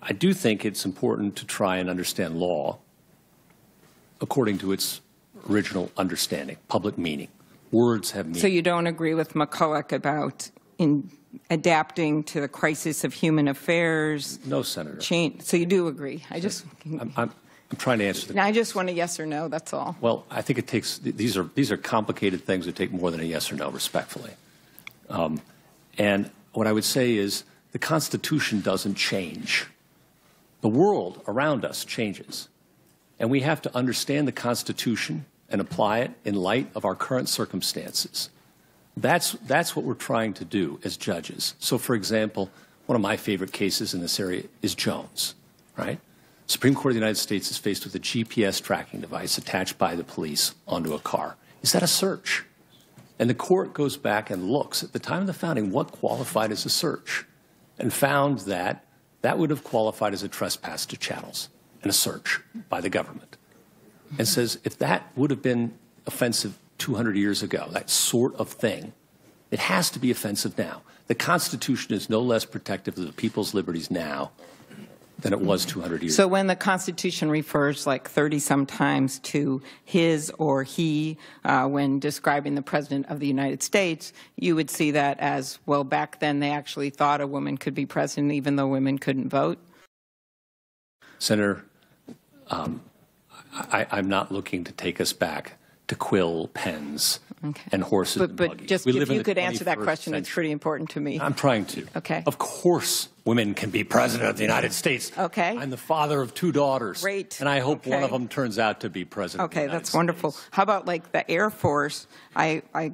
I do think it's important to try and understand law according to its original understanding, public meaning. Words have meaning. So you don't agree with McCulloch about adapting to the crisis of human affairs? No, Senator. Change. So you do agree? I'm trying to answer the I just want a yes or no, that's all. Well, I think it takes, these are complicated things that take more than a yes or no, respectfully. And what I would say is the Constitution doesn't change. The world around us changes. And we have to understand the Constitution and apply it in light of our current circumstances. That's what we're trying to do as judges. So, for example, one of my favorite cases in this area is Jones, right? Supreme Court of the United States is faced with a GPS tracking device attached by the police onto a car. Is that a search? And the court goes back and looks at the time of the founding what qualified as a search and found that that would have qualified as a trespass to chattels and a search by the government. And says if that would have been offensive 200 years ago, that sort of thing, it has to be offensive now. The Constitution is no less protective of the people's liberties now than it was 200 years ago. So when the Constitution refers like 30-some times to his or he when describing the President of the United States, you would see that as, well, back then they actually thought a woman could be president even though women couldn't vote? Senator, I'm not looking to take us back to quill pens and horses and buggies. But just if you could answer that question, it's pretty important to me. I'm trying to. Okay. Of course women can be president of the United States. Okay. I'm the father of 2 daughters. Great. And I hope one of them turns out to be president of the United States. Okay, that's wonderful. How about like the Air Force? I agree.